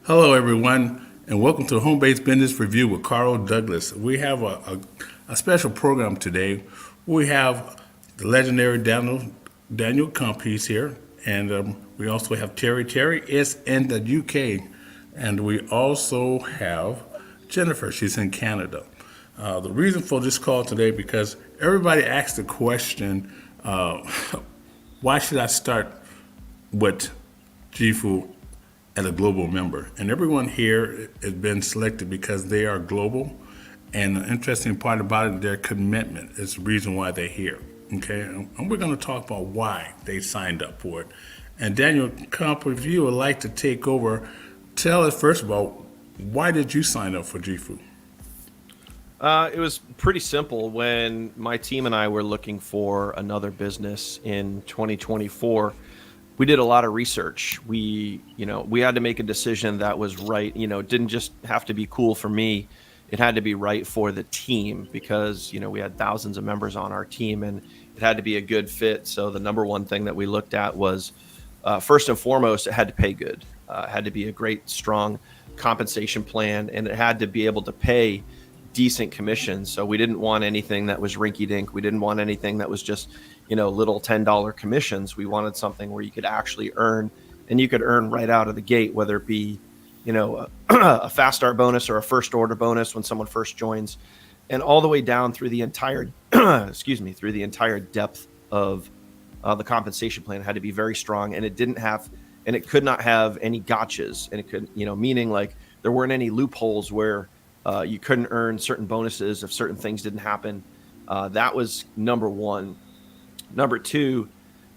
Hello, everyone, and welcome to Home Based Business Review with Carl Douglas. We have a special program today. We have the legendary Daniel Kump, he's here, and we also have Terry. Terry is in the UK, and we also have Jennifer. She's in Canada. The reason for this call today because everybody asked the question, why should I start with JIFU as a global member? And everyone here has been selected because they are global. And the interesting part about it, their commitment is the reason why they're here. Okay, and we're going to talk about why they signed up for it. And Daniel Kump, if you would like to take over, tell us first of all, why did you sign up for JIFU? It was pretty simple. When my team and I were looking for another business in 2024, we did a lot of research. We had to make a decision that was right. It didn't just have to be cool for me. It had to be right for the team because, we had thousands of members on our team and it had to be a good fit. So the number one thing that we looked at was, first and foremost, it had to pay good. It had to be a great, strong compensation plan, and it had to be able to pay decent commissions. So we didn't want anything that was rinky dink. We didn't want anything that was just, little $10 commissions. We wanted something where you could actually earn, and you could earn right out of the gate, whether it be, a fast start bonus or a first order bonus when someone first joins, and all the way down through the entire, through the entire depth of the compensation plan. It had to be very strong, and it could not have any gotchas, and it could, meaning like there weren't any loopholes where you couldn't earn certain bonuses if certain things didn't happen. That was number one. Number two,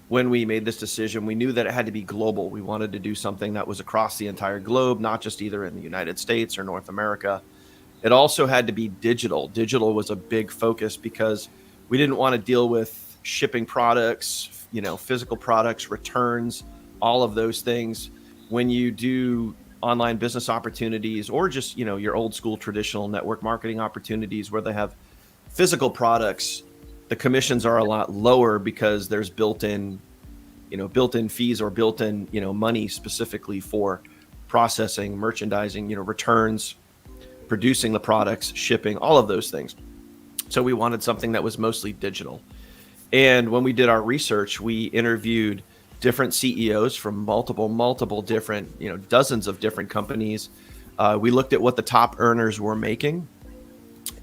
when we made this decision, we knew that it had to be global. We wanted to do something that was across the entire globe, not just either in the United States or North America. It also had to be digital. Digital was a big focus because we didn't want to deal with shipping products, physical products, returns, all of those things. When you do online business opportunities or just, your old school traditional network marketing opportunities where they have physical products, the commissions are a lot lower because there's built-in fees or built-in, money specifically for processing, merchandising, returns, producing the products, shipping, all of those things. So we wanted something that was mostly digital. And when we did our research, we interviewed different CEOs from multiple different, dozens of different companies. We looked at what the top earners were making,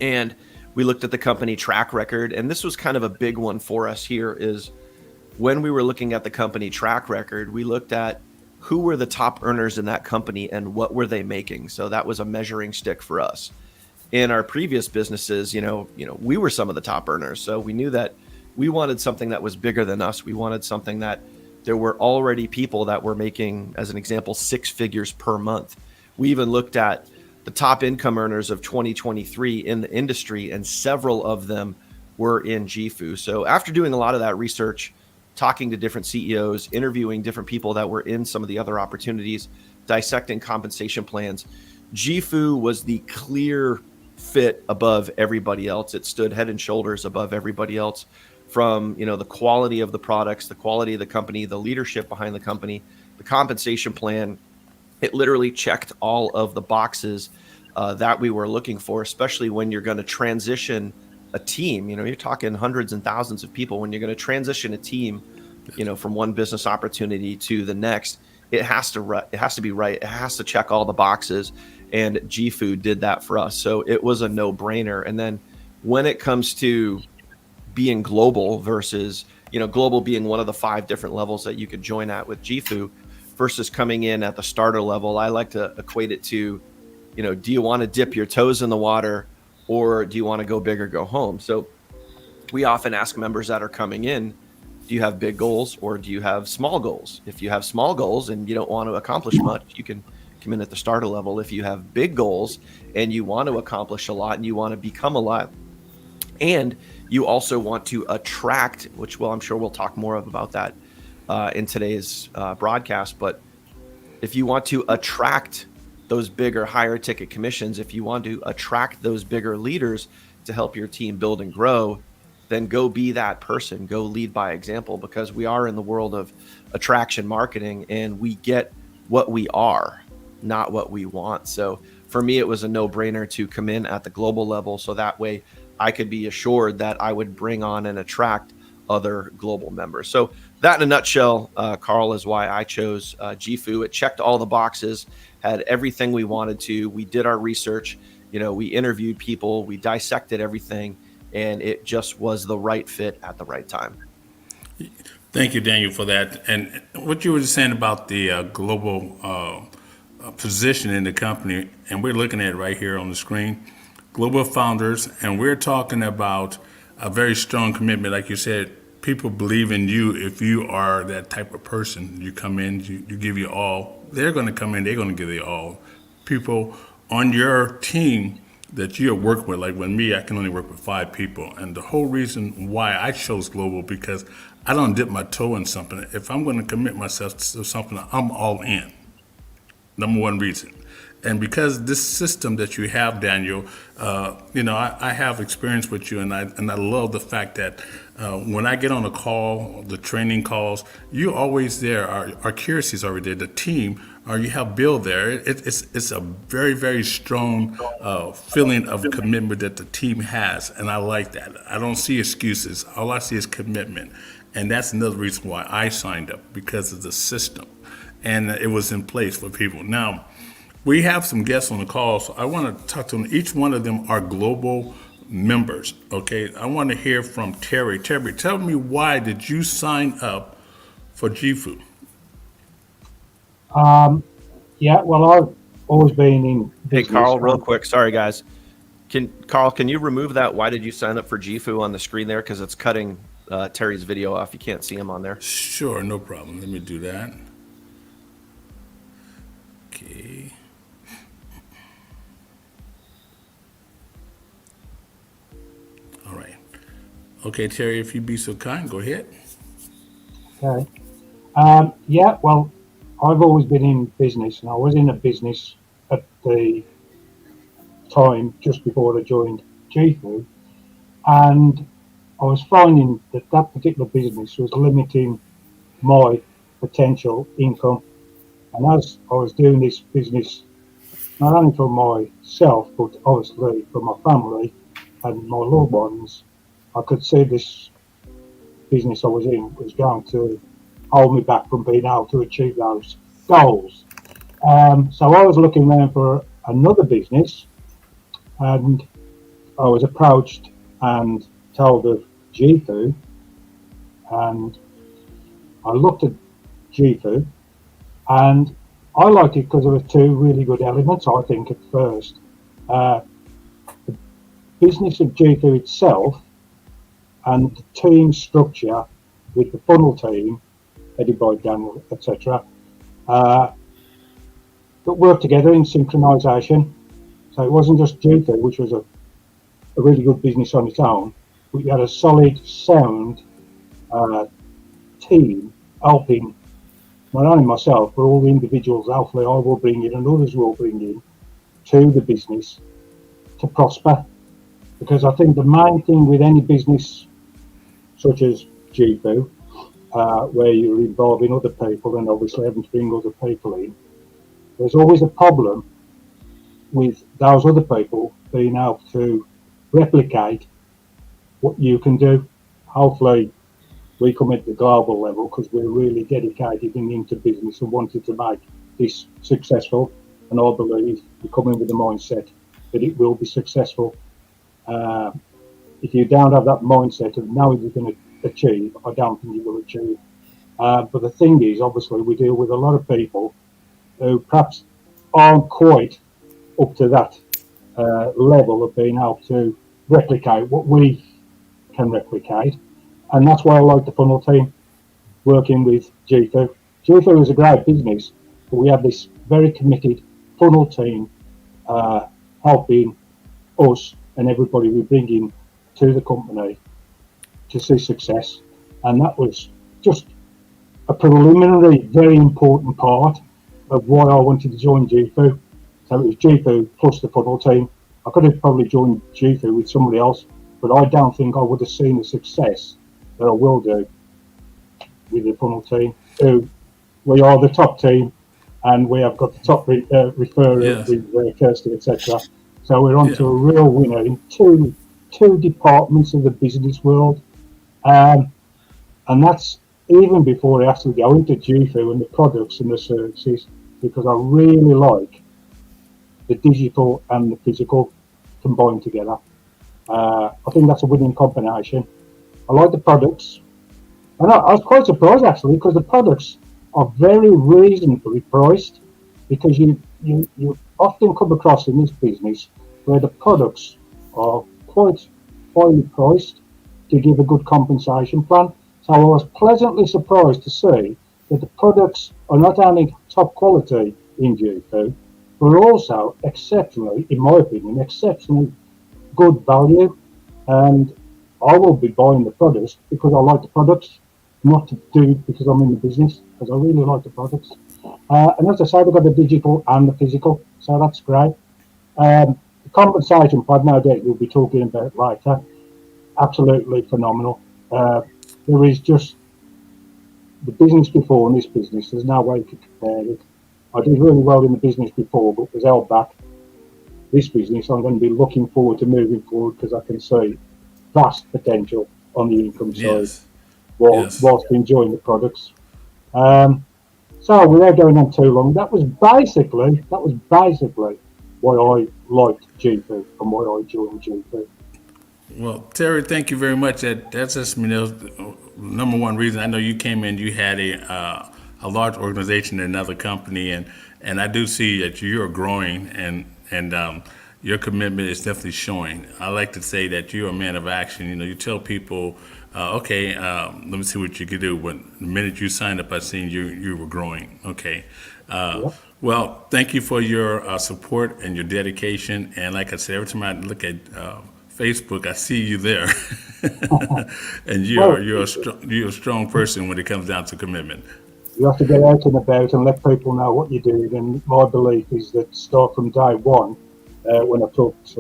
and we looked at the company track record. And this was kind of a big one for us here is when we were looking at the company track record, we looked at who were the top earners in that company and what were they making. So that was a measuring stick for us. In our previous businesses, we were some of the top earners. So we knew that we wanted something that was bigger than us. We wanted something that there were already people that were making, as an example, 6 figures per month. We even looked at the top income earners of 2023 in the industry, and several of them were in JIFU. So after doing a lot of that research, talking to different CEOs, interviewing different people that were in some of the other opportunities, dissecting compensation plans, JIFU was the clear fit above everybody else. It stood head and shoulders above everybody else from, the quality of the products, the quality of the company, the leadership behind the company, the compensation plan. It literally checked all of the boxes that we were looking for, especially when you're going to transition a team. You're talking hundreds and thousands of people. When you're going to transition a team, from one business opportunity to the next, it has to be right. It has to check all the boxes, and JIFU did that for us. So it was a no-brainer. And then when it comes to being global versus, global being one of the 5 different levels that you could join at with JIFU versus coming in at the starter level, I like to equate it to, do you want to dip your toes in the water or do you want to go big or go home? So we often ask members that are coming in, do you have big goals or do you have small goals? If you have small goals and you don't want to accomplish much, you can come in at the starter level. If you have big goals and you want to accomplish a lot and you want to become a lot, and you also want to attract, which, well, I'm sure we'll talk more about that in today's broadcast. But if you want to attract those bigger, higher ticket commissions, if you want to attract those bigger leaders to help your team build and grow, then go be that person, go lead by example, because we are in the world of attraction marketing and we get what we are. not what we want. So for me, it was a no-brainer to come in at the global level, so that way I could be assured that I would bring on and attract other global members. So that in a nutshell, Carl, is why I chose JIFU. It checked all the boxes, had everything we wanted to. We did our research, we interviewed people, we dissected everything, and it just was the right fit at the right time. Thank you, Daniel, for that. And what you were just saying about the global position in the company, and we're looking at it right here on the screen, global founders, and we're talking about a very strong commitment. Like you said, people believe in you if you are that type of person. You come in, you give your all. They're going to come in, they're going to give their all. People on your team that you're working with, like with me, I can only work with 5 people. And the whole reason why I chose global, because I don't dip my toe in something. If I'm going to commit myself to something, I'm all in. Number one reason. And because this system that you have, Daniel, I have experience with you, and I love the fact that when I get on a call, the training calls, you're always there. Our curiosity is already there. The team, you have Bill there. It's a very, very strong feeling of commitment that the team has, and I like that. I don't see excuses. All I see is commitment, and that's another reason why I signed up, because of the system, and it was in place for people. Now, we have some guests on the call, so I want to talk to them. Each one of them are global members, okay? I want to hear from Terry. Terry, tell me, why did you sign up for JIFU? Yeah, well, I've always been in Hey, business. Carl, real quick. Sorry, guys. Carl, can you remove that? Why did you sign up for JIFU on the screen there? Because it's cutting Terry's video off. You can't see him on there. Sure, no problem. Let me do that. Okay. All right. Okay, Terry, if you'd be so kind, go ahead. Okay. Yeah, well, I've always been in business, and I was in a business at the time just before I joined JIFU, and I was finding that that particular business was limiting my potential income. And as I was doing this business, not only for myself, but obviously for my family and my loved ones, I could see this business I was in was going to hold me back from being able to achieve those goals. So I was looking around for another business, and I was approached and told of JIFU, and I looked at JIFU, and I liked it because there were 2 really good elements, I think, at first. The business of JIFU itself and the team structure with the funnel team, headed by Daniel, etc., that worked together in synchronization. So it wasn't just JIFU, which was a really good business on its own, but you had a solid, sound team helping not only myself, but all the individuals, hopefully I will bring in and others will bring in to the business to prosper. Because I think the main thing with any business such as JIFU, where you're involving other people and obviously having to bring other people in, there's always a problem with those other people being able to replicate what you can do. Hopefully we come at the global level because we're really dedicated and into business and wanted to make this successful, and I believe we come in with the mindset that it will be successful. If you don't have that mindset of knowing you're going to achieve, I don't think you will achieve. But the thing is, obviously, we deal with a lot of people who perhaps aren't quite up to that level of being able to replicate what we can replicate. And that's why I like the funnel team working with JIFU. JIFU is a great business, but we have this very committed funnel team helping us and everybody we bring in to the company to see success. And that was just a preliminary, very important part of why I wanted to join JIFU. So it was JIFU plus the funnel team. I could have probably joined JIFU with somebody else, but I don't think I would have seen the success that I will do with the funnel team. So we are the top team, and we have got the top referrer Yes. with Kirsty, etc. So we're on Yeah. to a real winner in two departments of the business world. And that's even before I actually go into JIFU and the products and the services, because I really like the digital and the physical combined together. I think that's a winning combination. I like the products, and I was quite surprised actually because the products are very reasonably priced. Because you often come across in this business where the products are quite highly priced to give a good compensation plan. So I was pleasantly surprised to see that the products are not only top quality in JIFU, but also exceptionally, in my opinion, exceptionally good value. And I will be buying the products because I like the products, not to do it because I'm in the business, because I really like the products. And as I say, we've got the digital and the physical, so that's great. The compensation pod, no doubt you'll be talking about later, absolutely phenomenal. There is just the business before and this business, there's no way to compare it. I did really well in the business before, but was held back. This business, I'm going to be looking forward to moving forward because I can see vast potential on the income side Yes. Yes. whilst enjoying the products. Um, So without going on too long, that was basically why I liked JIFU and why I joined JIFU. Well, Terry, thank you very much. That's just number one reason. I know you came in. You had a large organization in another company, and I do see that you're growing, and your commitment is definitely showing. I like to say that you're a man of action. You know, you tell people, okay, let me see what you can do. But the minute you signed up, I seen you were growing. Okay. Uh, Yep. well, thank you for your support and your dedication. And like I said, every time I look at Facebook, I see you there, and Well, you're a strong person when it comes down to commitment. you have to get out and about and let people know what you're doing. And my belief is that start from day one, when I talked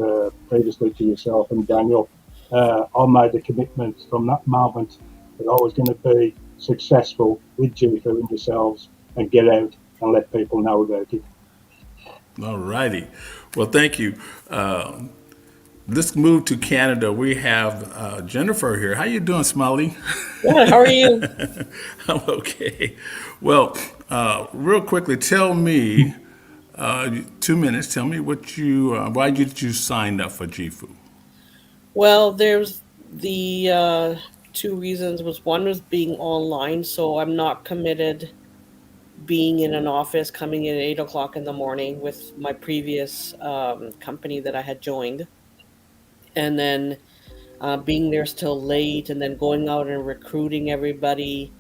previously to yourself and Daniel, I made the commitment from that moment that I was going to be successful with JIFU and yourselves and get out and let people know about it. All righty. Well, thank you. Let's move to Canada. We have Jennifer here. How you doing, Smiley? Good. How are you? I'm okay. Well, real quickly, tell me, 2 minutes. Tell me what why did you sign up for GFU? Well, there's the two reasons. Was one was being online, so I'm not committed being in an office coming in at 8 o'clock in the morning with my previous company that I had joined, and then being there still late, and then going out and recruiting everybody,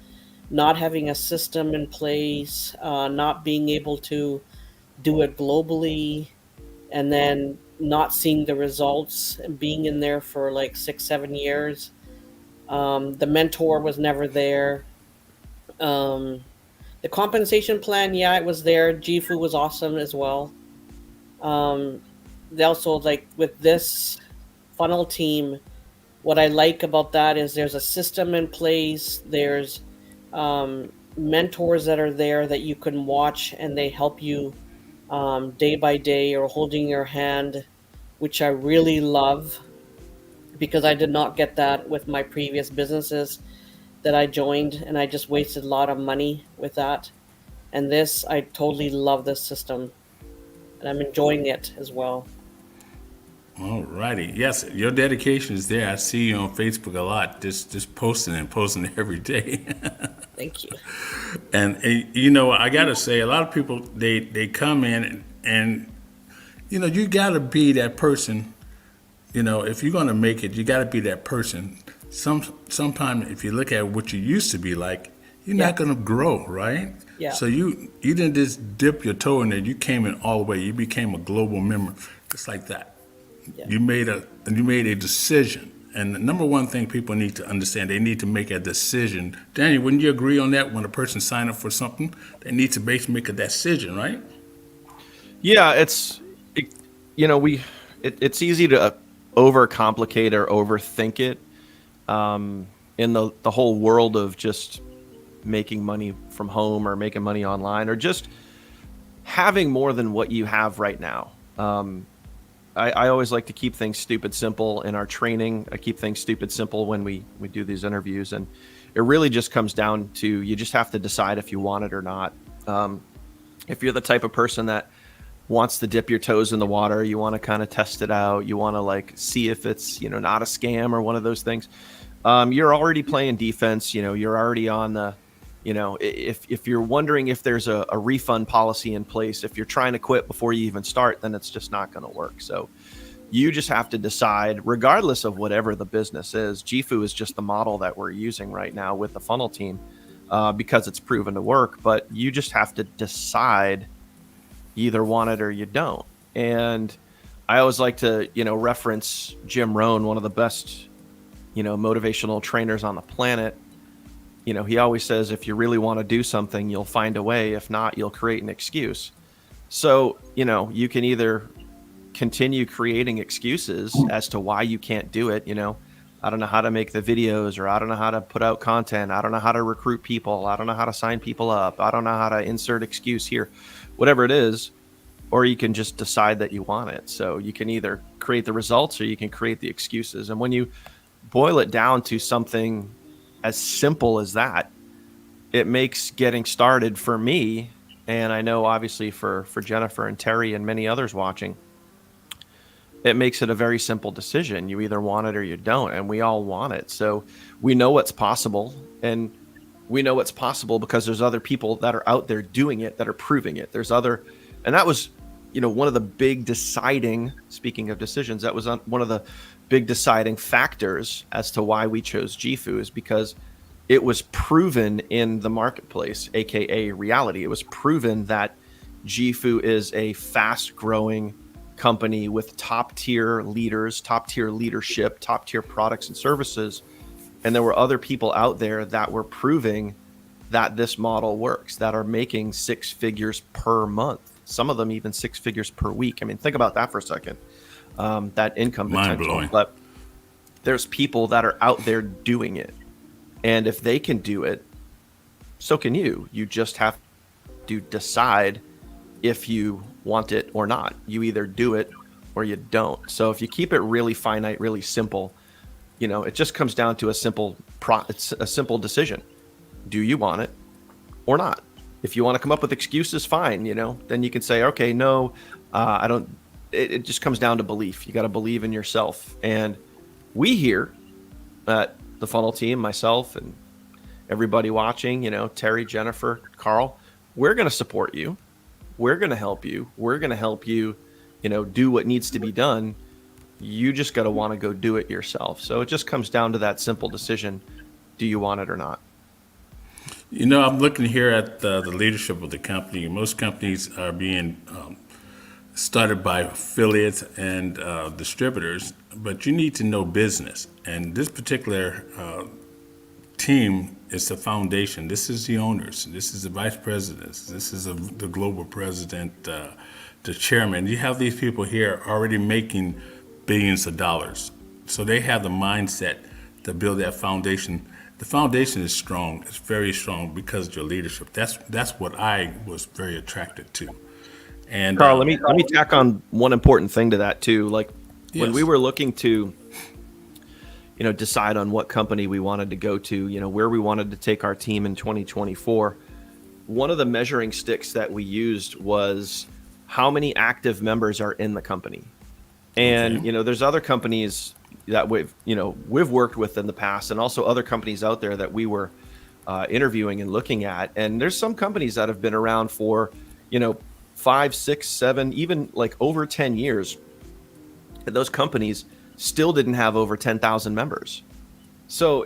not having a system in place, not being able to do it globally, and then not seeing the results and being in there for like 6 7 years. The mentor was never there. um, the compensation plan, yeah, it was there. Jifu was awesome as well. They also, like with this funnel team, what I like about that is there's a system in place. There's mentors that are there that you can watch, and they help you day by day, or holding your hand, which I really love because I did not get that with my previous businesses that I joined, and I just wasted a lot of money with that. And this, I totally love this system, and I'm enjoying it as well. All righty. Yes, your dedication is there. I see you on Facebook a lot, just posting and posting every day. Thank you. And you know, I gotta say, a lot of people they come in and you know you gotta be that person. You know, if you're gonna make it, you gotta be that person. Sometime if you look at what you used to be like, you're Yeah. not gonna grow, right? Yeah. So you didn't just dip your toe in there. You came in all the way. You became a global member, just like that. Yeah. You made a decision. And the number one thing people need to understand, they need to make a decision. Daniel, wouldn't you agree on that? When a person sign up for something, they need to basically make a decision, right? Yeah, it, it's easy to overcomplicate or overthink it, in the whole world of just making money from home or making money online, or just having more than what you have right now. I always like to keep things stupid simple in our training. I keep things stupid simple when we do these interviews, and it really just comes down to, you just have to decide if you want it or not. If you're the type of person that wants to dip your toes in the water, you want to kind of test it out, you want to like see if it's, not a scam or one of those things. You're already playing defense, you're already on the, if you're wondering if there's a refund policy in place, if you're trying to quit before you even start, then it's just not going to work. So you just have to decide, regardless of whatever the business is. JIFU is just the model that we're using right now with the funnel team, because it's proven to work. But you just have to decide, you either want it or you don't. And I always like to, reference Jim Rohn, one of the best, motivational trainers on the planet. He always says, if you really want to do something, you'll find a way. If not, you'll create an excuse. So, you can either continue creating excuses as to why you can't do it. I don't know how to make the videos, or I don't know how to put out content. I don't know how to recruit people. I don't know how to sign people up. I don't know how to insert excuse here, whatever it is. Or you can just decide that you want it. So you can either create the results or you can create the excuses. And when you boil it down to something as simple as that, it makes getting started for me, and I know obviously for Jennifer and Terry and many others watching, it makes it a very simple decision. You either want it or you don't, and we all want it. So we know what's possible, and we know it's possible because there's other people that are out there doing it, that are proving it. And that was, one of the big deciding, speaking of decisions, that was one of the big deciding factors as to why we chose JIFU, is because it was proven in the marketplace, aka reality. It was proven that JIFU is a fast growing company with top tier leaders, top tier leadership, top tier products and services. And there were other people out there that were proving that this model works, that are making 6 figures per month, some of them even 6 figures per week. I mean, think about that for a second. That income potential. Mind-blowing. But there's people that are out there doing it, and if they can do it, so can you. You just have to decide if you want it or not. You either do it or you don't. So if you keep it really finite, really simple, it just comes down to it's a simple decision. Do you want it or not? If you want to come up with excuses, fine. Then you can say, okay, no, I don't. It just comes down to belief. You got to believe in yourself. And we here at the funnel team, myself and everybody watching, Terry, Jennifer, Carl, we're going to support you. We're going to help you. We're going to help you, do what needs to be done. You just got to want to go do it yourself. So it just comes down to that simple decision. Do you want it or not? I'm looking here at the leadership of the company. Most companies are being started by affiliates and distributors, but you need to know business. And this particular team is the foundation. This is the owners. This is the vice presidents. This is the global president, the chairman. You have these people here already making billions of dollars. So they have the mindset to build that foundation. The foundation is strong. It's very strong because of your leadership. That's what I was very attracted to. And Carl, let me tack on one important thing to that too. Like when Yes. we were looking to, decide on what company we wanted to go to, where we wanted to take our team in 2024, one of the measuring sticks that we used was how many active members are in the company. And, Okay. there's other companies that we've worked with in the past, and also other companies out there that we were interviewing and looking at. And there's some companies that have been around for, 5, 6, 7, even like over 10 years. And those companies still didn't have over 10,000 members. So,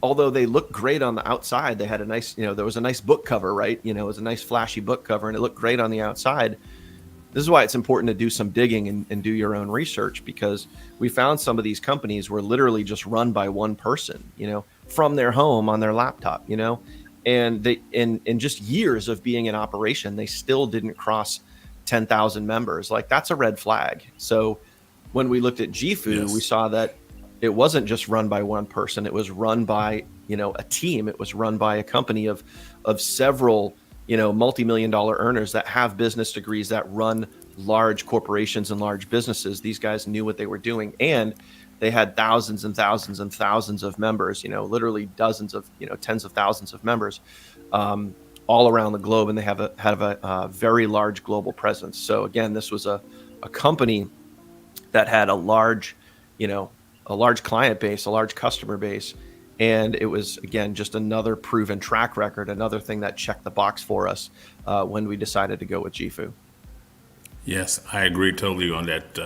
although they looked great on the outside, they had a nice, there was a nice book cover, right? It was a nice flashy book cover and it looked great on the outside. This is why it's important to do some digging and do your own research, because we found some of these companies were literally just run by one person, from their home on their laptop, and they, in just years of being in operation, they still didn't cross 10,000 members. Like, that's a red flag. So when we looked at JIFU, Yes. we saw that it wasn't just run by one person. It was run by, a team. It was run by a company of several multi-million-dollar earners that have business degrees that run large corporations and large businesses. These guys knew what they were doing, and they had thousands and thousands and thousands of members, literally dozens of, tens of thousands of members, all around the globe. And they have a very large global presence. So again, this was a company that had a large client base, a large customer base. And it was, again, just another proven track record, another thing that checked the box for us when we decided to go with JIFU. Yes, I agree totally on that.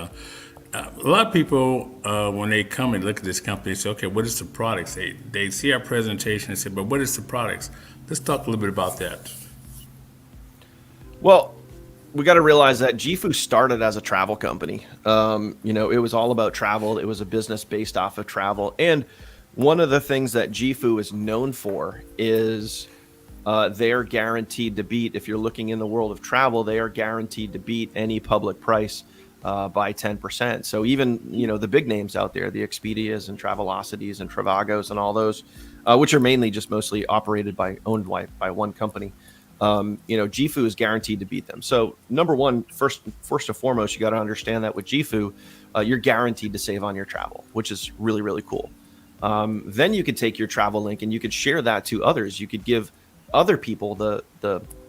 A lot of people, when they come and look at this company, they say, okay, what is the products? They see our presentation and say, but what is the products? Let's talk a little bit about that. Well, we got to realize that JIFU started as a travel company. It was all about travel. It was a business based off of travel. And one of the things that JIFU is known for is they're guaranteed to beat, if you're looking in the world of travel, they are guaranteed to beat any public price by 10%. So even, the big names out there, the Expedias and Travelocities and Travagos and all those, which are mainly just mostly owned by one company, JIFU is guaranteed to beat them. So number one, first and foremost, you got to understand that with JIFU, you're guaranteed to save on your travel, which is really, really cool. Then you could take your travel link and you could share that to others. You could give other people the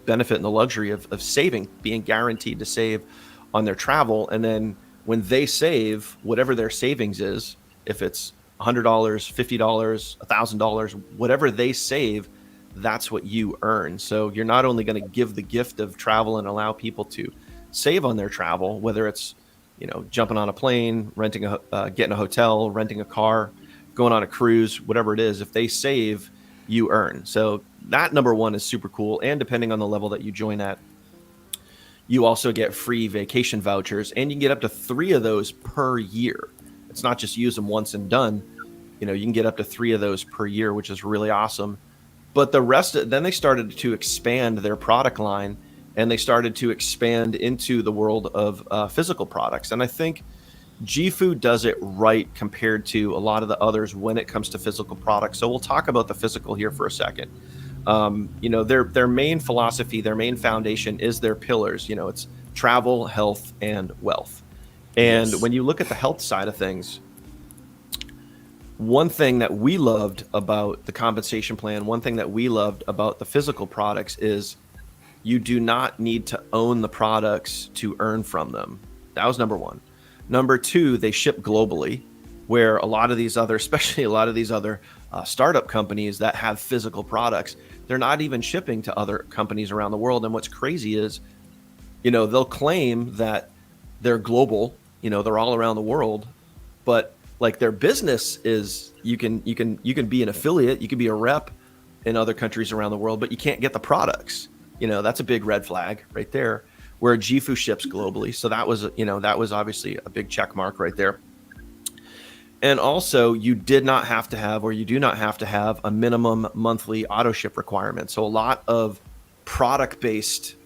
benefit and the luxury of saving, being guaranteed to save on their travel. And then when they save, whatever their savings is, if it's $100, $50, $1,000, whatever they save, that's what you earn. So you're not only going to give the gift of travel and allow people to save on their travel, whether it's, jumping on a plane, getting a hotel, renting a car, going on a cruise, whatever it is, if they save, you earn. So that number one is super cool. And depending on the level that you join at, you also get free vacation vouchers, and you can get up to 3 of those per year. It's not just use them once and done. You can get up to 3 of those per year, which is really awesome. But then they started to expand their product line, and they started to expand into the world of physical products. And I think JIFU does it right compared to a lot of the others when it comes to physical products. So we'll talk about the physical here for a second. Their main philosophy, their main foundation is their pillars. It's travel, health, and wealth. And When you look at the health side of things, one thing that we loved about the compensation plan, one thing that we loved about the physical products is you do not need to own the products to earn from them. That was number one. Number two, they ship globally, where especially a lot of these other startup companies that have physical products, they're not even shipping to other companies around the world. And what's crazy is, they'll claim that they're global, they're all around the world, but like their business is, you can be an affiliate, you can be a rep in other countries around the world, but you can't get the products. That's a big red flag right there, where JIFU ships globally. So that was obviously a big check mark right there. And also, you do not have to have a minimum monthly auto ship requirement. So a lot of product-based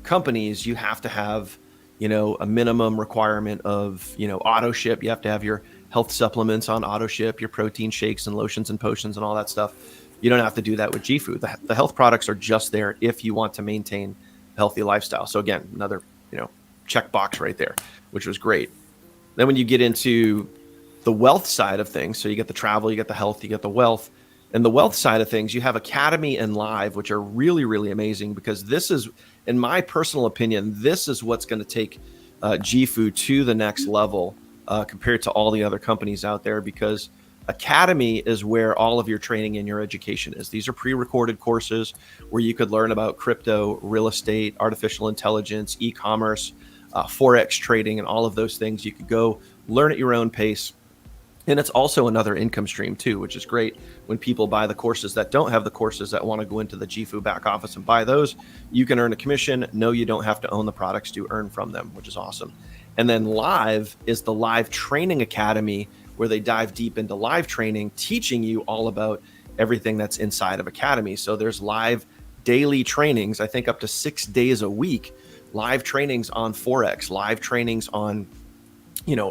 companies, you have to have, a minimum requirement of, auto ship. You have to have your health supplements on auto ship, your protein shakes and lotions and potions and all that stuff. You don't have to do that with JIFU. The health products are just there if you want to maintain a healthy lifestyle. So again, another, check box right there, which was great. Then when you get into the wealth side of things, so you get the travel, you get the health, you get the wealth. And the wealth side of things, you have Academy and Live, which are really, really amazing, because this is, in my personal opinion, this is what's going to take JIFU to the next level compared to all the other companies out there, because Academy is where all of your training and your education is. These are pre-recorded courses where you could learn about crypto, real estate, artificial intelligence, e-commerce, Forex trading, and all of those things. You could go learn at your own pace. And it's also another income stream too, which is great when people buy the courses that don't have the courses that want to go into the JIFU back office and buy those. You can earn a commission. No, you don't have to own the products to earn from them, which is awesome. And then Live is the live training academy, where they dive deep into live training, teaching you all about everything that's inside of Academy. So there's live daily trainings, I think up to 6 days a week, live trainings on Forex, live trainings on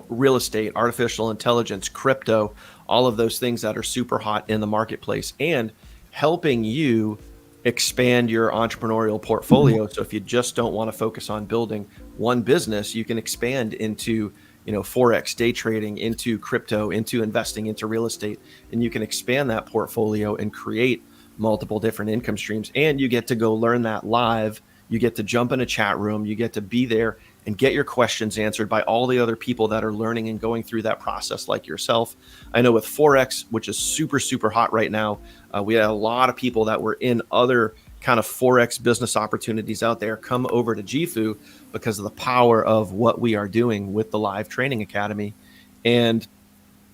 real estate, artificial intelligence, crypto, all of those things that are super hot in the marketplace, and helping you expand your entrepreneurial portfolio. So if you just don't want to focus on building one business, you can expand into, Forex, day trading, into crypto, into investing, into real estate, and you can expand that portfolio and create multiple different income streams. And you get to go learn that live. You get to jump in a chat room. You get to be there and get your questions answered by all the other people that are learning and going through that process like yourself. I know with Forex, which is super, super hot right now, we had a lot of people that were in other kind of Forex business opportunities out there come over to JIFU because of the power of what we are doing with the live training academy. And,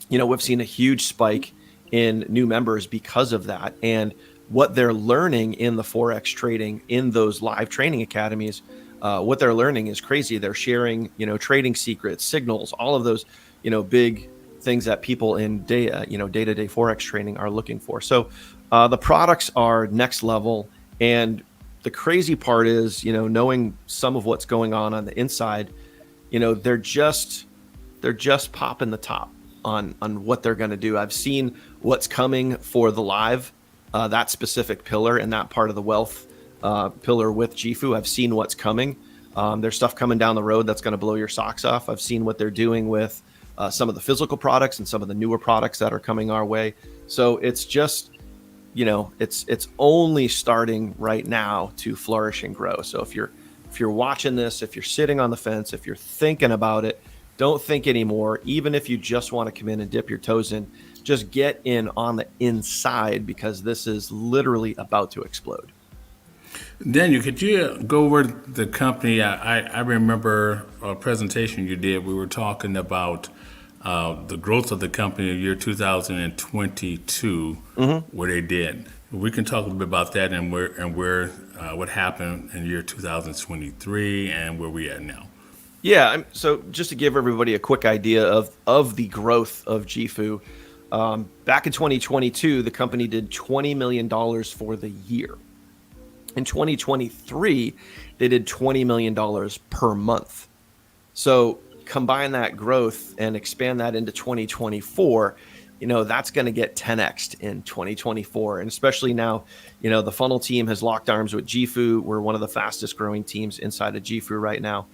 we've seen a huge spike in new members because of that. And what they're learning in the Forex trading in those live training academies, what they're learning is crazy. They're sharing, trading secrets, signals, all of those, big things that people in day-to-day Forex trading are looking for. So the products are next level. And the crazy part is, knowing some of what's going on the inside, they're just popping the top on what they're going to do. I've seen what's coming for the live, that specific pillar and that part of the wealth pillar with JIFU. I've seen what's coming. There's stuff coming down the road that's going to blow your socks off. I've seen what they're doing with some of the physical products and some of the newer products that are coming our way. So it's just, it's only starting right now to flourish and grow. So if you're watching this, if you're sitting on the fence, if you're thinking about it, don't think anymore. Even if you just want to come in and dip your toes in, just get in on the inside, because this is literally about to explode. Daniel, could you go over the company? I remember a presentation you did. We were talking about the growth of the company in the year 2022, what they did. We can talk a little bit about that and where what happened in the year 2023 and where we at now. Yeah, so just to give everybody a quick idea of the growth of JIFU, back in 2022, the company did $20 million for the year. In 2023, they did $20 million per month. So combine that growth and expand that into 2024, that's going to get 10x'd in 2024. And especially now, the funnel team has locked arms with JIFU. We're one of the fastest growing teams inside of JIFU right now.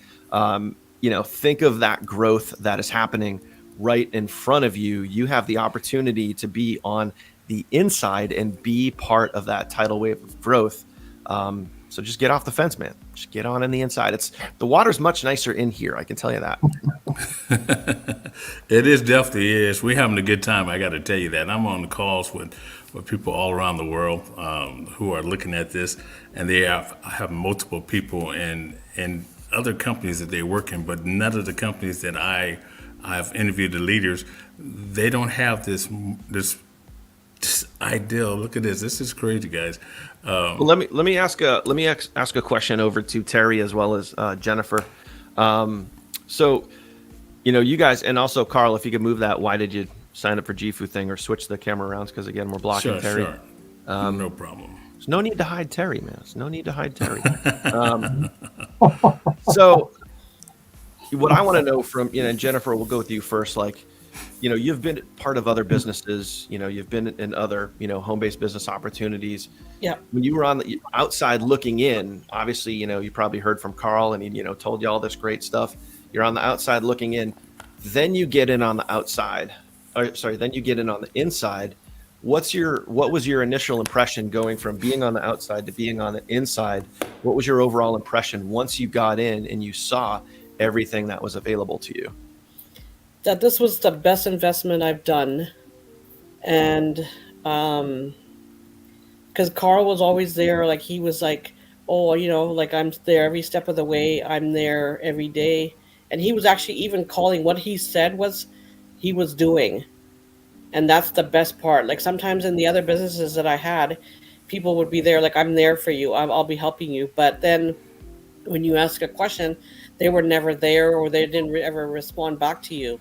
Think of that growth that is happening right in front of you. You have the opportunity to be on the inside and be part of that tidal wave of growth. So just get off the fence, man. Just get on in the inside. The water's much nicer in here, I can tell you that. It is, definitely is. We're having a good time, I got to tell you that. I'm on the calls with people all around the world who are looking at this, and they have multiple people in other companies that they work in, but none of the companies that I've interviewed the leaders, they don't have this ideal. Look at this. This is crazy, guys. Well, let me ask a question over to Terry as well as Jennifer. So, you guys, and also Carl, if you could move that, why did you sign up for JIFU thing, or switch the camera around? Because again, we're blocking Terry. Sure. No problem. There's no need to hide Terry, man. There's no need to hide Terry. So what I want to know from, and Jennifer, we'll go with you first. Like, you've been part of other businesses, you've been in other, home-based business opportunities. Yeah. When you were on the outside looking in, obviously, you probably heard from Carl and he, told you all this great stuff. You're on the outside looking in, then you get in on the outside. Then you get in on the inside. What was your initial impression going from being on the outside to being on the inside? What was your overall impression once you got in and you saw everything that was available to you? That this was the best investment I've done. And because Carl was always there, like he was like, oh, like I'm there every step of the way. I'm there every day. And he was actually even calling what he said was he was doing. And that's the best part. Like sometimes in the other businesses that I had, people would be there like, I'm there for you. I'll be helping you. But then when you ask a question, they were never there, or they didn't ever respond back to you.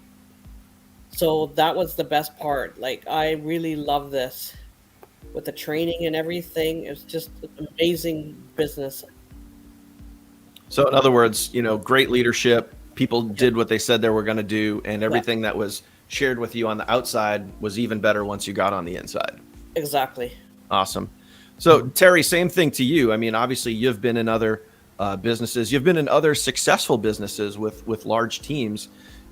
So that was the best part. Like, I really love this with the training and everything. It's just an amazing business. So in other words, great leadership. People did what they said they were going to do, and everything that was shared with you on the outside was even better once you got on the inside. Exactly. Awesome. So Terry, same thing to you. I mean, obviously you've been in other businesses, you've been in other successful businesses with large teams.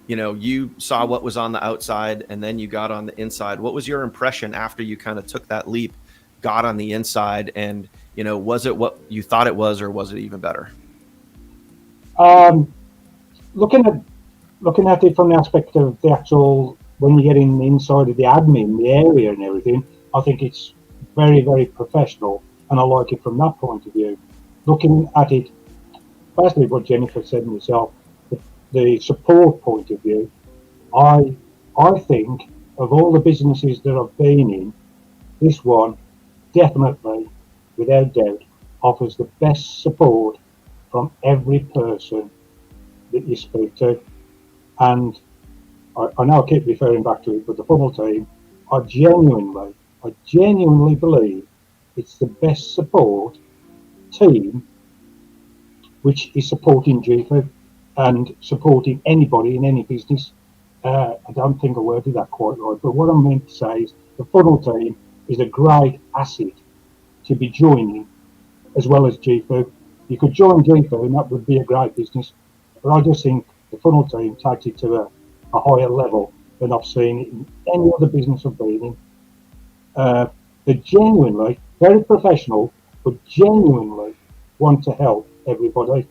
You know, you saw what was on the outside and then you got on the inside. What was your impression after you kind of took that leap, got on the inside, and, you know, was it what you thought it was, or was it even better? Um, looking at it from the aspect of the actual, when you get in the inside of the admin, the area and everything, I think it's very, very professional, and I like it from that point of view. Looking at it, basically what Jennifer said herself, the support point of view, I think of all the businesses that I've been in, this one definitely, without doubt, offers the best support from every person that you speak to. And I know I keep referring back to it, but the funnel team, I genuinely believe it's the best support team which is supporting JIFU and supporting anybody in any business. I don't think I worded that quite right, but what I meant to say is the funnel team is a great asset to be joining, as well as JIFU. You could join JIFU and that would be a great business, but I just think the funnel team takes it to a higher level than I've seen it in any other business I've been in. They're genuinely very professional, but genuinely want to help everybody.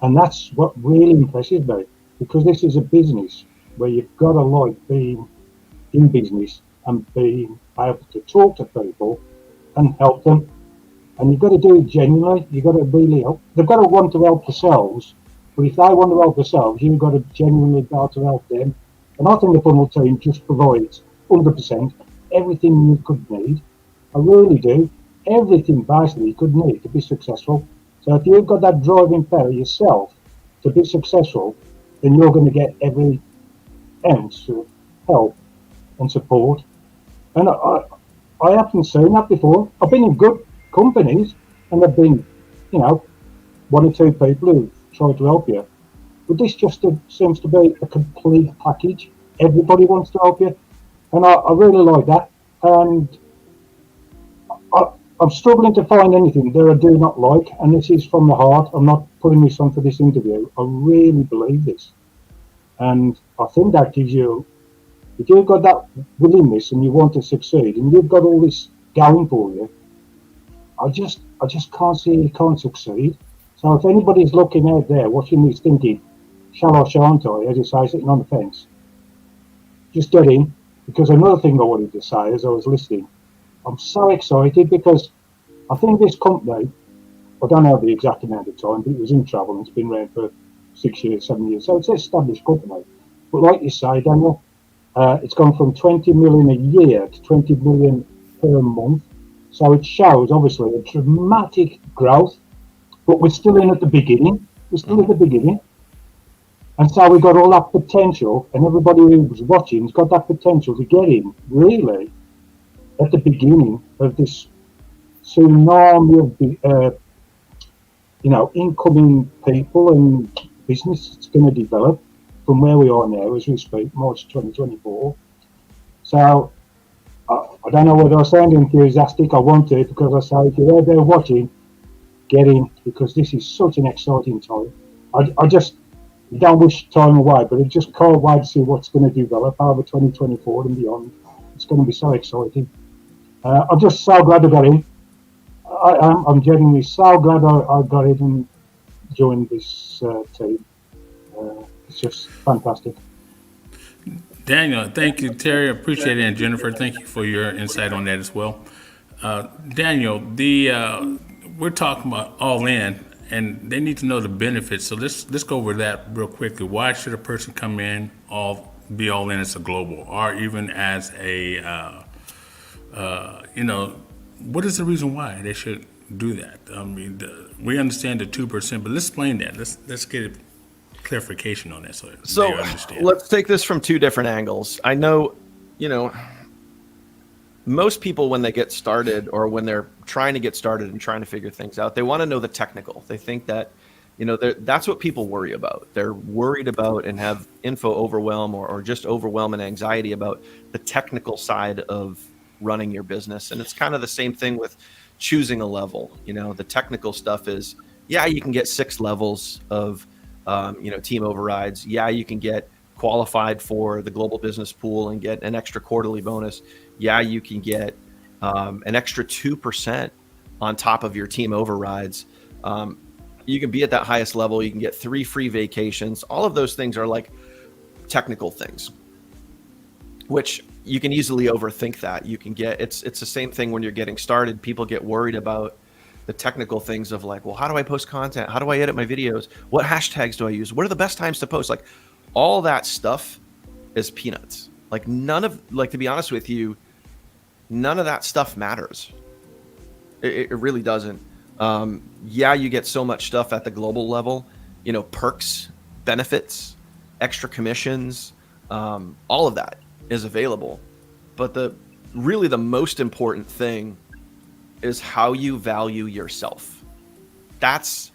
And that's what really impresses me, because this is a business where you've got to like being in business and being able to talk to people and help them. And you've got to do it genuinely. You've got to really help. They've got to want to help themselves, but if they want to help themselves, you've got to genuinely be able to help them. And I think the funnel team just provides 100% everything you could need. I really do. Everything basically you could need to be successful. So if you've got that driving power yourself to be successful, then you're going to get every ounce of help and support. And I haven't seen that before. I've been in good companies and there've been, you know, one or two people who try to help you. But this just seems to be a complete package. Everybody wants to help you. And I really like that. And I'm struggling to find anything that I do not like. And this is from the heart. I'm not putting this on for this interview. I really believe this. And I think that gives you, if you've got that willingness and you want to succeed and you've got all this going for you, I just can't see you can't succeed. So if anybody's looking out there watching this thinking, shall I, shan't I, as you say, sitting on the fence, just get in. Because another thing I wanted to say as I was listening, I'm so excited because I think this company, I don't know the exact amount of time, but it was in travel and it's been around for 6 years, 7 years. So it's an established company. But like you say, Daniel, it's gone from 20 million a year to 20 million per month. So it shows obviously a dramatic growth, but we're still in at the beginning. We're still at the beginning. And so we've got all that potential, and everybody who's watching has got that potential to get in, really, at the beginning of this tsunami of, incoming people and business that's going to develop from where we are now as we speak, March 2024. So I don't know whether I sound enthusiastic. I want to, because I say if you're out there watching, get in, because this is such an exciting time. I just don't wish time away, but I just can't wait to see what's going to develop over 2024 and beyond. It's going to be so exciting. I'm just so glad I got in. I'm genuinely so glad I got in and joined this team. It's just fantastic. Daniel, thank you. Terry, appreciate it. And Jennifer, thank you for your insight on that as well. Daniel, we're talking about all in, and they need to know the benefits. So let's go over that real quickly. Why should a person come in be all in as a global, or even as a what is the reason why they should do that? I mean, we understand the 2%, but let's explain that. Let's get clarification on that so they understand. Let's take this from two different angles. I know, most people when they get started or when they're trying to get started and trying to figure things out, they want to know the technical. They think that, that's what people worry about. They're worried about and have info overwhelm or just overwhelm and anxiety about the technical side of running your business. And it's kind of the same thing with choosing a level. The technical stuff is, yeah, you can get 6 levels of, team overrides. Yeah, you can get qualified for the global business pool and get an extra quarterly bonus. Yeah, you can get an extra 2% on top of your team overrides. You can be at that highest level. You can get 3 free vacations. All of those things are like technical things, which you can easily overthink that. You can get, it's the same thing when you're getting started. People get worried about the technical things of like, well, how do I post content? How do I edit my videos? What hashtags do I use? What are the best times to post? Like all that stuff is peanuts. Like to be honest with you, none of that stuff matters. It really doesn't. Yeah, you get so much stuff at the global level, perks, benefits, extra commissions, all of that is available. But the most important thing is how you value yourself. That's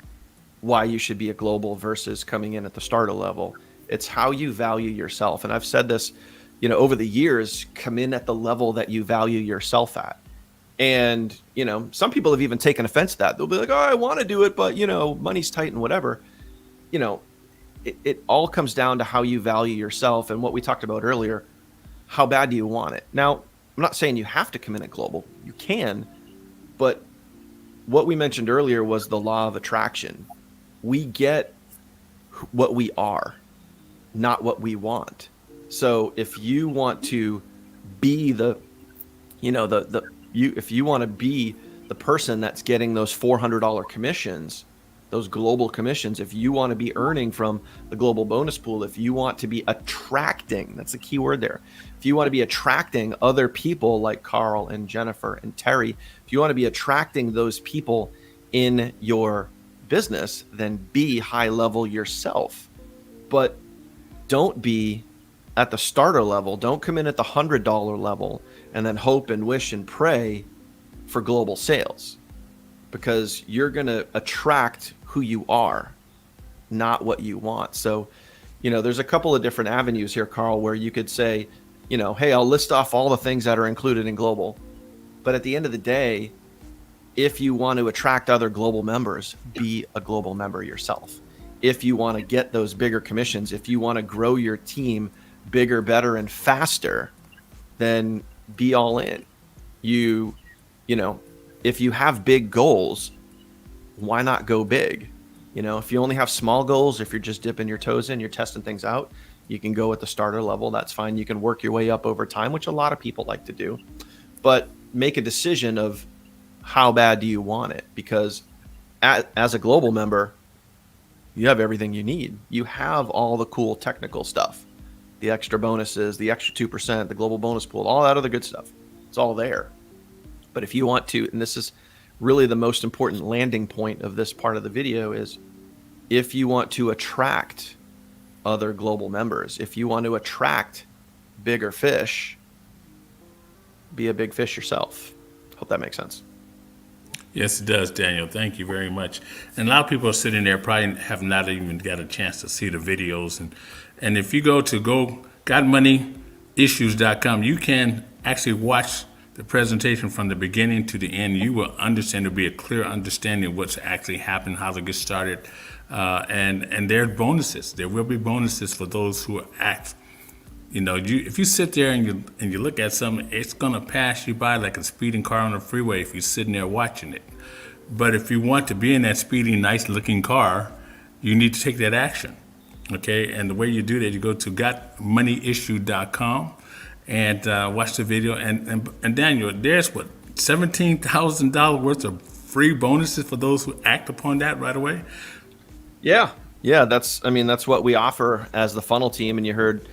why you should be a global versus coming in at the starter level. It's how you value yourself. And I've said this, over the years, come in at the level that you value yourself at. And, some people have even taken offense to that. They'll be like, oh, I want to do it, but, money's tight and whatever. It all comes down to how you value yourself and what we talked about earlier. How bad do you want it? Now, I'm not saying you have to come in at global. You can, but what we mentioned earlier was the law of attraction. We get what we are, not what we want. So if you want to be if you want to be the person that's getting those $400 commissions, those global commissions, if you want to be earning from the global bonus pool, if you want to be attracting, that's the key word there. If you want to be attracting other people like Carl and Jennifer and Terry, if you want to be attracting those people in your business, then be high level yourself. But don't be at the starter level. Don't come in at the $100 level and then hope and wish and pray for global sales, because you're going to attract who you are, not what you want. So, there's a couple of different avenues here, Carl, where you could say, hey, I'll list off all the things that are included in global. But at the end of the day, if you want to attract other global members, be a global member yourself. If you want to get those bigger commissions, if you want to grow your team bigger, better, and faster, then be all in. If you have big goals, why not go big? If you only have small goals, if you're just dipping your toes in, you're testing things out, you can go at the starter level. That's fine. You can work your way up over time, which a lot of people like to do. But make a decision of how bad do you want it? Because as a global member, you have everything you need. You have all the cool technical stuff, the extra bonuses, the extra 2%, the global bonus pool, all that other good stuff. It's all there. But if you want to, and this is really the most important landing point of this part of the video, is if you want to attract other global members, if you want to attract bigger fish, be a big fish yourself. Hope that makes sense. Yes, it does, Daniel. Thank you very much. And a lot of people are sitting there probably have not even got a chance to see the videos. And if you go to gotmoneyissues.com, you can actually watch the presentation from the beginning to the end. You will understand, there'll be a clear understanding of what's actually happened, how to get started. And there's bonuses. There will be bonuses for those who act. If you sit there and you look at something, it's gonna pass you by like a speeding car on the freeway if you're sitting there watching it. But if you want to be in that speedy, nice-looking car, you need to take that action. Okay, and the way you do that, you go to gotmoneyissue.com and watch the video. And Daniel, there's what, $17,000 worth of free bonuses for those who act upon that right away. Yeah, that's what we offer as the funnel team. And you heard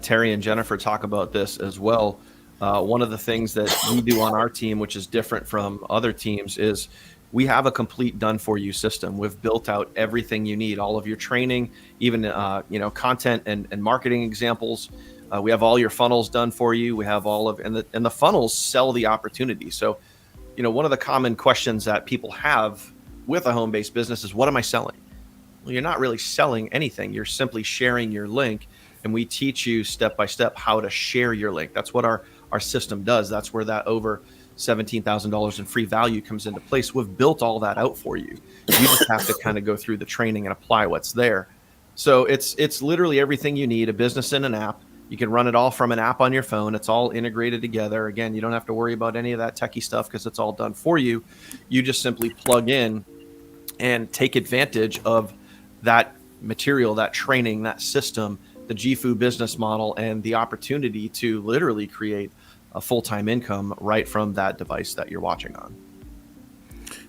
Terry and Jennifer talk about this as well. One of the things that we do on our team, which is different from other teams, is we have a complete done-for-you system. We've built out everything you need, all of your training, even content and marketing examples. We have all your funnels done for you. We have all of, and the funnels sell the opportunity. So, one of the common questions that people have with a home-based business is, what am I selling? Well, you're not really selling anything. You're simply sharing your link, and we teach you step by step how to share your link. That's what our system does. That's where that over $17,000 in free value comes into place. We've built all that out for you. You just have to kind of go through the training and apply what's there. So it's literally everything you need, a business and an app. You can run it all from an app on your phone. It's all integrated together. Again, you don't have to worry about any of that techie stuff because it's all done for you. You just simply plug in and take advantage of that material, that training, that system, the JIFU business model, and the opportunity to literally create a full-time income right from that device that you're watching on.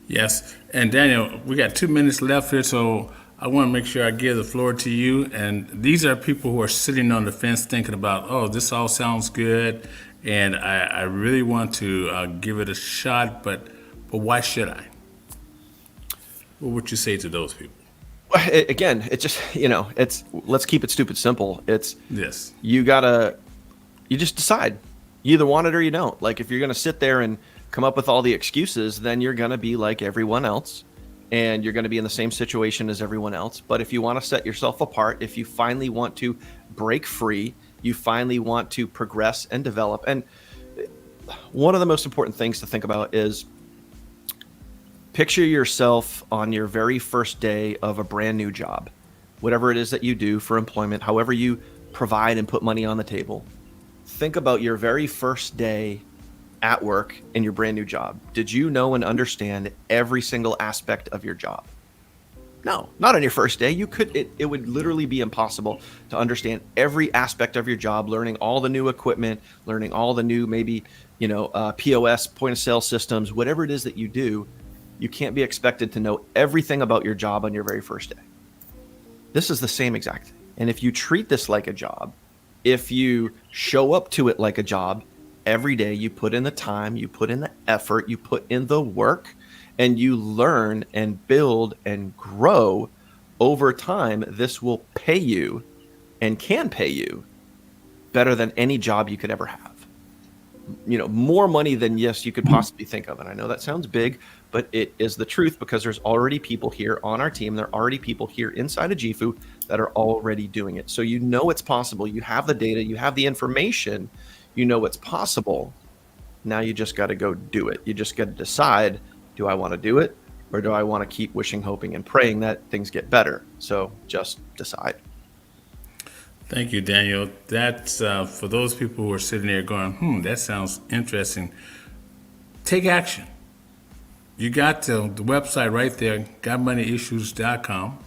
Yes. And Daniel, we got 2 minutes left here, so I want to make sure I give the floor to you. And these are people who are sitting on the fence thinking about, oh, this all sounds good, and I really want to give it a shot, but why should I? What would you say to those people? Again, it's just, let's keep it stupid simple. It's, Yes. you just decide. You either want it or you don't. Like, if you're going to sit there and come up with all the excuses, then you're going to be like everyone else, and you're going to be in the same situation as everyone else. But if you want to set yourself apart, if you finally want to break free, you finally want to progress and develop. And one of the most important things to think about is picture yourself on your very first day of a brand new job, whatever it is that you do for employment, however you provide and put money on the table. Think about your very first day at work in your brand new job. Did you know and understand every single aspect of your job? No, not on your first day. It would literally be impossible to understand every aspect of your job, learning all the new equipment, learning all the new, maybe, POS, point of sale systems, whatever it is that you do. You can't be expected to know everything about your job on your very first day. This is the same exact thing. And if you treat this like a job, if you show up to it like a job, every day you put in the time, you put in the effort, you put in the work, and you learn and build and grow over time, this will pay you and can pay you better than any job you could ever have. More money than, yes, you could possibly think of. And I know that sounds big, but it is the truth, because there's already people here on our team. There are already people here inside of JIFU that are already doing it. So it's possible. You have the data, you have the information, it's possible. Now you just got to go do it. You just got to decide, do I want to do it, or do I want to keep wishing, hoping, and praying that things get better? So just decide. Thank you, Daniel. That's for those people who are sitting there going, that sounds interesting. Take action. You got the website right there, gotmoneyissues.com.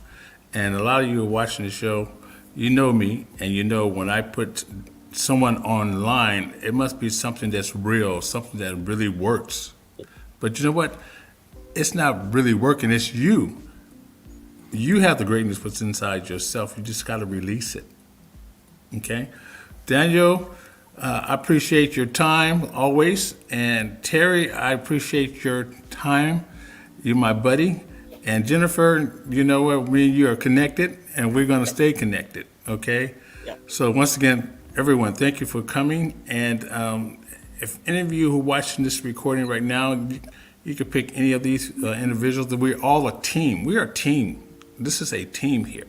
And a lot of you are watching the show, you know me, and when I put someone online, it must be something that's real, something that really works. But you know what? It's not really working. It's you. You have the greatness what's inside yourself. You just got to release it. Okay? Daniel, I appreciate your time always. And Terry, I appreciate your time. You're my buddy. And Jennifer, you know what? Me and you are connected, and we're going to stay connected. Okay? Yeah. So once again, everyone, thank you for coming. And if any of you who are watching this recording right now, you can pick any of these individuals. We're all a team. We are a team. This is a team here.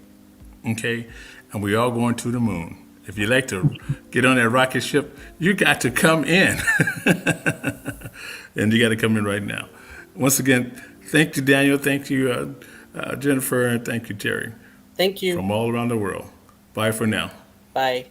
Okay? And we're all going to the moon. If you like to get on that rocket ship, you got to come in. And you got to come in right now. Once again, thank you, Daniel. Thank you, Jennifer. And thank you, Terry. Thank you. From all around the world. Bye for now. Bye.